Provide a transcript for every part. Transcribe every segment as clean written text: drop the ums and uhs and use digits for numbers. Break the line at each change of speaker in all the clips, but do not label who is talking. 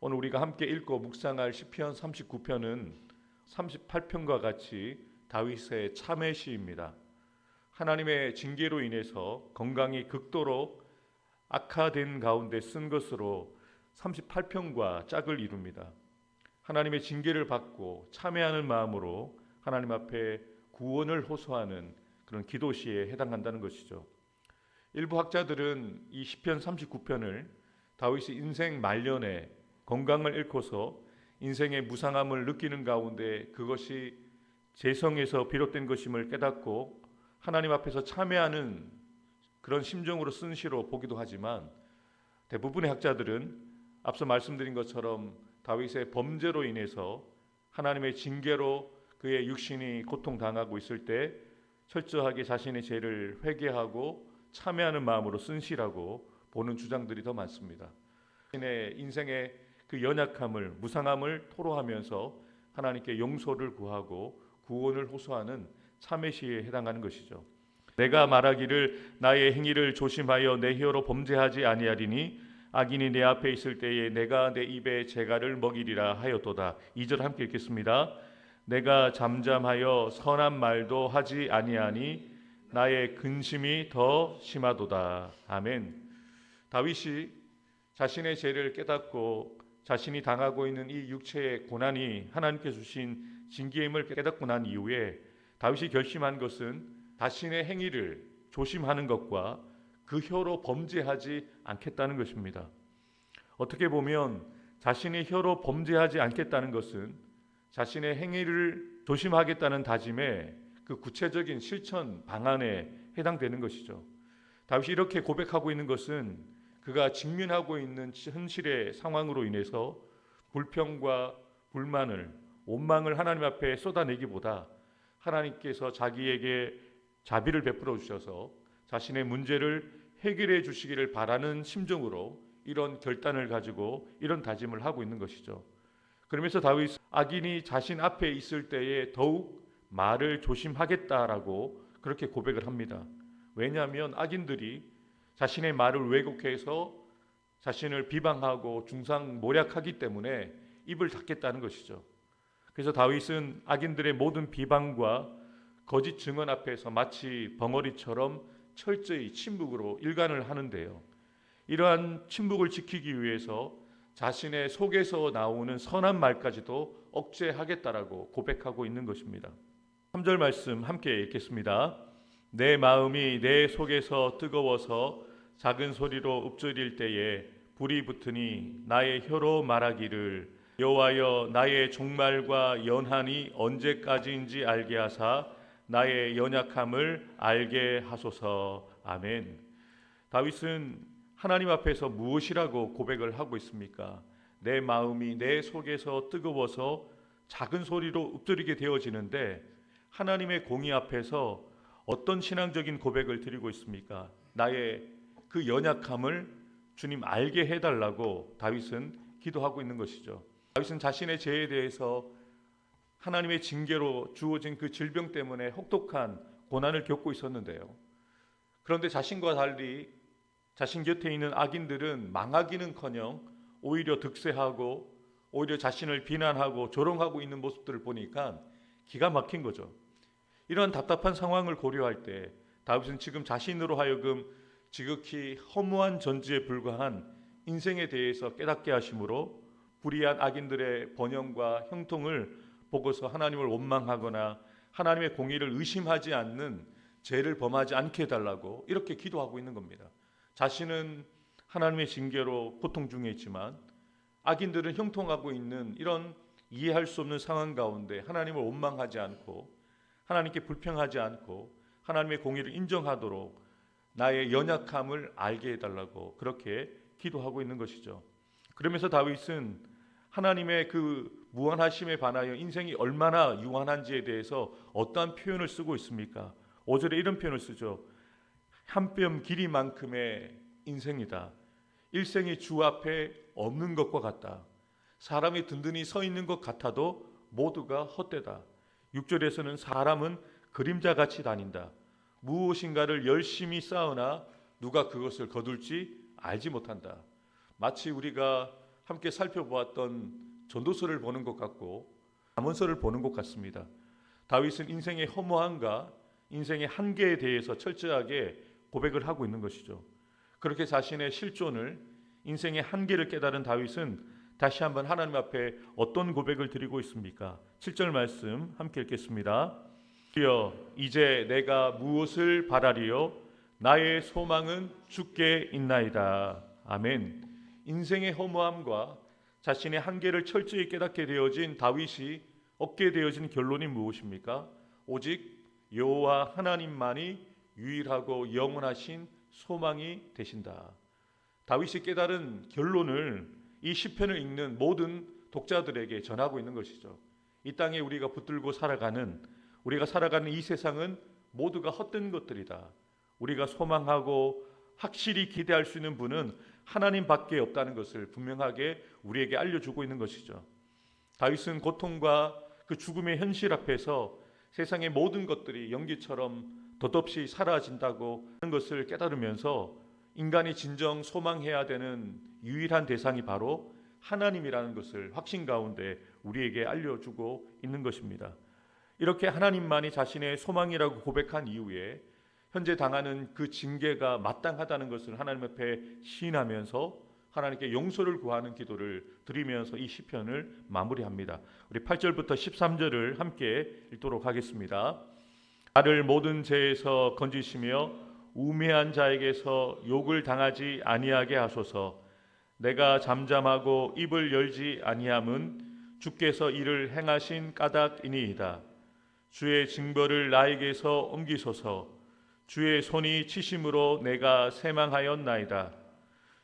오늘 우리가 함께 읽고 묵상할 시편 39편은 38편과 같이 다윗의 참회 시입니다. 하나님의 징계로 인해서 건강이 극도로 악화된 가운데 쓴 것으로 38편과 짝을 이룹니다. 하나님의 징계를 받고 참회하는 마음으로 하나님 앞에 구원을 호소하는 그런 기도시에 해당한다는 것이죠. 일부 학자들은 이 시편 39편을 다윗이 인생 말년에 건강을 잃고서 인생의 무상함을 느끼는 가운데 그것이 재성에서 비롯된 것임을 깨닫고 하나님 앞에서 참회하는 그런 심정으로 쓴 시로 보기도 하지만, 대부분의 학자들은 앞서 말씀드린 것처럼 다윗의 범죄로 인해서 하나님의 징계로 그의 육신이 고통당하고 있을 때 철저하게 자신의 죄를 회개하고 참회하는 마음으로 쓴 시라고 보는 주장들이 더 많습니다. 자신의 인생의 그 연약함을, 무상함을 토로하면서 하나님께 용서를 구하고 구원을 호소하는 참회시에 해당하는 것이죠. 내가 말하기를 나의 행위를 조심하여 내 혀로 범죄하지 아니하리니 악인이 내 앞에 있을 때에 내가 내 입에 재갈을 먹이리라 하였도다. 2절 함께 읽겠습니다. 내가 잠잠하여 선한 말도 하지 아니하니 나의 근심이 더 심하도다. 아멘. 다윗이 자신의 죄를 깨닫고 자신이 당하고 있는 이 육체의 고난이 하나님께 주신 징계임을 깨닫고 난 이후에 다윗이 결심한 것은 자신의 행위를 조심하는 것과 그 혀로 범죄하지 않겠다는 것입니다. 어떻게 보면 자신의 혀로 범죄하지 않겠다는 것은 자신의 행위를 조심하겠다는 다짐의 그 구체적인 실천 방안에 해당되는 것이죠. 다윗이 이렇게 고백하고 있는 것은 그가 직면하고 있는 현실의 상황으로 인해서 불평과 불만을, 원망을 하나님 앞에 쏟아내기보다 하나님께서 자기에게 자비를 베풀어 주셔서 자신의 문제를 해결해 주시기를 바라는 심정으로 이런 결단을 가지고 이런 다짐을 하고 있는 것이죠. 그러면서 다윗은 악인이 자신 앞에 있을 때에 더욱 말을 조심하겠다라고 그렇게 고백을 합니다. 왜냐하면 악인들이 자신의 말을 왜곡해서 자신을 비방하고 중상모략하기 때문에 입을 닫겠다는 것이죠. 그래서 다윗은 악인들의 모든 비방과 거짓 증언 앞에서 마치 벙어리처럼 철저히 침묵으로 일관을 하는데요. 이러한 침묵을 지키기 위해서 자신의 속에서 나오는 선한 말까지도 억제하겠다라고 고백하고 있는 것입니다. 3절 말씀 함께 읽겠습니다. 내 마음이 내 속에서 뜨거워서 작은 소리로 읊조릴 때에 불이 붙으니 나의 혀로 말하기를 여호와여 나의 종말과 연한이 언제까지인지 알게 하사 나의 연약함을 알게 하소서. 아멘. 다윗은 하나님 앞에서 무엇이라고 고백을 하고 있습니까? 내 마음이 내 속에서 뜨거워서 작은 소리로 읊조리게 되어지는데 하나님의 공의 앞에서 어떤 신앙적인 고백을 드리고 있습니까? 나의 그 연약함을 주님 알게 해달라고 다윗은 기도하고 있는 것이죠. 다윗은 자신의 죄에 대해서 하나님의 징계로 주어진 그 질병 때문에 혹독한 고난을 겪고 있었는데요. 그런데 자신과 달리 자신 곁에 있는 악인들은 망하기는커녕 오히려 득세하고 오히려 자신을 비난하고 조롱하고 있는 모습들을 보니까 기가 막힌 거죠. 이런 답답한 상황을 고려할 때 다윗은 지금 자신으로 하여금 지극히 허무한 전지에 불과한 인생에 대해서 깨닫게 하심으로 불의한 악인들의 번영과 형통을 보고서 하나님을 원망하거나 하나님의 공의를 의심하지 않는 죄를 범하지 않게 해달라고 이렇게 기도하고 있는 겁니다. 자신은 하나님의 징계로 고통 중에 있지만 악인들은 형통하고 있는 이런 이해할 수 없는 상황 가운데 하나님을 원망하지 않고 하나님께 불평하지 않고 하나님의 공의를 인정하도록 나의 연약함을 알게 해달라고 그렇게 기도하고 있는 것이죠. 그러면서 다윗은 하나님의 그 무한하심에 반하여 인생이 얼마나 유한한지에 대해서 어떠한 표현을 쓰고 있습니까? 5절에 이런 표현을 쓰죠. 한 뼘 길이만큼의 인생이다. 일생이 주 앞에 없는 것과 같다. 사람이 든든히 서 있는 것 같아도 모두가 헛되다. 6절에서는 사람은 그림자같이 다닌다. 무엇인가를 열심히 쌓으나 누가 그것을 거둘지 알지 못한다. 마치 우리가 함께 살펴보았던 전도서를 보는 것 같고 잠언서를 보는 것 같습니다. 다윗은 인생의 허무함과 인생의 한계에 대해서 철저하게 고백을 하고 있는 것이죠. 그렇게 자신의 실존을, 인생의 한계를 깨달은 다윗은 다시 한번 하나님 앞에 어떤 고백을 드리고 있습니까? 7절 말씀 함께 읽겠습니다. 주여, 이제 내가 무엇을 바라리요? 나의 소망은 주께 있나이다. 아멘. 인생의 허무함과 자신의 한계를 철저히 깨닫게 되어진 다윗이 얻게 되어진 결론이 무엇입니까? 오직 여호와 하나님만이 유일하고 영원하신 소망이 되신다. 다윗이 깨달은 결론을 이 시편을 읽는 모든 독자들에게 전하고 있는 것이죠. 이 땅에 우리가 붙들고 살아가는, 우리가 살아가는 이 세상은 모두가 헛된 것들이다. 우리가 소망하고 확실히 기대할 수 있는 분은 하나님밖에 없다는 것을 분명하게 우리에게 알려주고 있는 것이죠. 다윗은 고통과 그 죽음의 현실 앞에서 세상의 모든 것들이 연기처럼 덧없이 사라진다고 하는 것을 깨달으면서 인간이 진정 소망해야 되는 유일한 대상이 바로 하나님이라는 것을 확신 가운데 우리에게 알려주고 있는 것입니다. 이렇게 하나님만이 자신의 소망이라고 고백한 이후에 현재 당하는 그 징계가 마땅하다는 것을 하나님 앞에 시인하면서 하나님께 용서를 구하는 기도를 드리면서 이 시편을 마무리합니다. 우리 8절부터 13절을 함께 읽도록 하겠습니다. 나를 모든 죄에서 건지시며 우매한 자에게서 욕을 당하지 아니하게 하소서. 내가 잠잠하고 입을 열지 아니함은 주께서 이를 행하신 까닭이니이다. 주의 징벌을 나에게서 옮기소서. 주의 손이 치심으로 내가 새망하였나이다.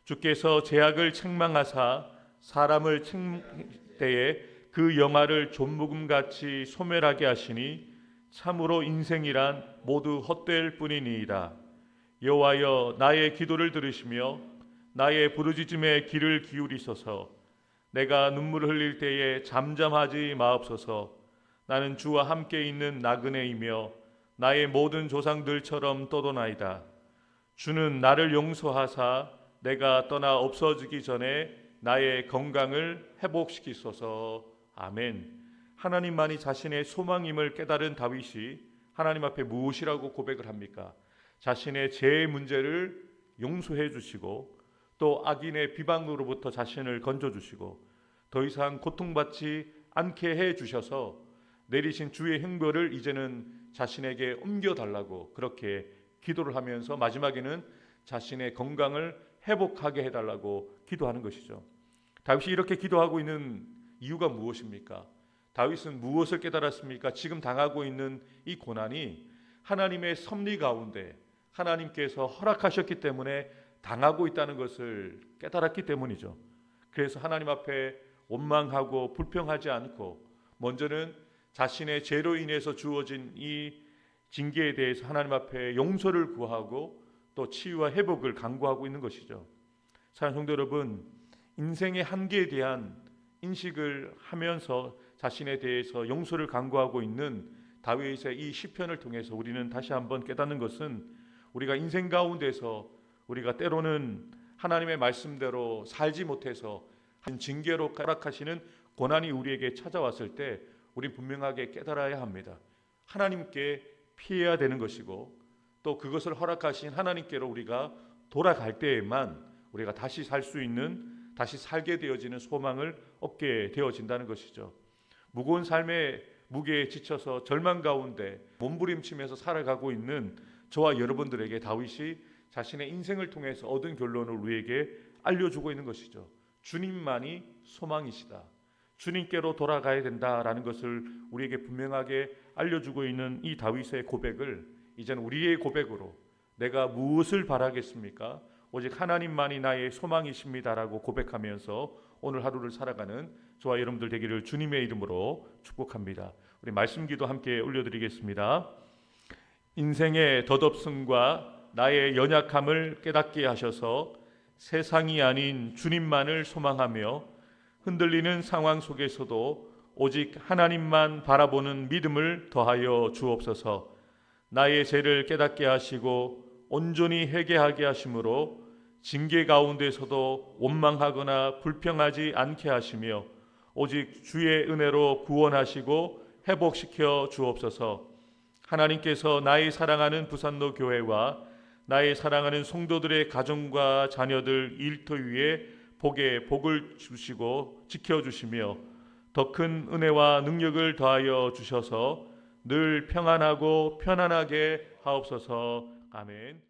주께서 죄악을 책망하사 사람을 때에 그 영화를 존무금같이 소멸하게 하시니 참으로 인생이란 모두 헛될 뿐이니이다. 여호와여, 나의 기도를 들으시며 나의 부르짖음에 귀를 기울이소서. 내가 눈물을 흘릴 때에 잠잠하지 마옵소서. 나는 주와 함께 있는 나그네이며 나의 모든 조상들처럼 떠도나이다. 주는 나를 용서하사 내가 떠나 없어지기 전에 나의 건강을 회복시키소서. 아멘. 하나님만이 자신의 소망임을 깨달은 다윗이 하나님 앞에 무엇이라고 고백을 합니까? 자신의 죄의 문제를 용서해 주시고 또 악인의 비방으로부터 자신을 건져주시고 더 이상 고통받지 않게 해 주셔서 내리신 주의 형벌을 이제는 자신에게 옮겨달라고 그렇게 기도를 하면서 마지막에는 자신의 건강을 회복하게 해달라고 기도하는 것이죠. 다윗이 이렇게 기도하고 있는 이유가 무엇입니까? 다윗은 무엇을 깨달았습니까? 지금 당하고 있는 이 고난이 하나님의 섭리 가운데 하나님께서 허락하셨기 때문에 당하고 있다는 것을 깨달았기 때문이죠. 그래서 하나님 앞에 원망하고 불평하지 않고 먼저는 자신의 죄로 인해서 주어진 이 징계에 대해서 하나님 앞에 용서를 구하고 또 치유와 회복을 간구하고 있는 것이죠. 사랑하는 성도 여러분, 인생의 한계에 대한 인식을 하면서 자신에 대해서 용서를 간구하고 있는 다윗의 이 시편을 통해서 우리는 다시 한번 깨닫는 것은 우리가 인생 가운데서 우리가 때로는 하나님의 말씀대로 살지 못해서 징계로 허락하시는 고난이 우리에게 찾아왔을 때 우리 분명하게 깨달아야 합니다. 하나님께 피해야 되는 것이고 또 그것을 허락하신 하나님께로 우리가 돌아갈 때에만 우리가 다시 살 수 있는, 다시 살게 되어지는 소망을 얻게 되어진다는 것이죠. 무거운 삶의 무게에 지쳐서 절망 가운데 몸부림치면서 살아가고 있는 저와 여러분들에게 다윗이 자신의 인생을 통해서 얻은 결론을 우리에게 알려주고 있는 것이죠. 주님만이 소망이시다. 주님께로 돌아가야 된다라는 것을 우리에게 분명하게 알려주고 있는 이 다윗의 고백을 이제는 우리의 고백으로 내가 무엇을 바라겠습니까? 오직 하나님만이 나의 소망이십니다라고 고백하면서 오늘 하루를 살아가는 저와 여러분들 되기를 주님의 이름으로 축복합니다. 우리 말씀 기도 함께 올려드리겠습니다. 인생의 덧없음과 나의 연약함을 깨닫게 하셔서 세상이 아닌 주님만을 소망하며 흔들리는 상황 속에서도 오직 하나님만 바라보는 믿음을 더하여 주옵소서. 나의 죄를 깨닫게 하시고 온전히 회개하게 하심으로 징계 가운데서도 원망하거나 불평하지 않게 하시며 오직 주의 은혜로 구원하시고 회복시켜 주옵소서. 하나님께서 나의 사랑하는 부산로 교회와 나의 사랑하는 성도들의 가정과 자녀들 일터 위에 복에 복을 주시고 지켜주시며 더 큰 은혜와 능력을 더하여 주셔서 늘 평안하고 편안하게 하옵소서. 아멘.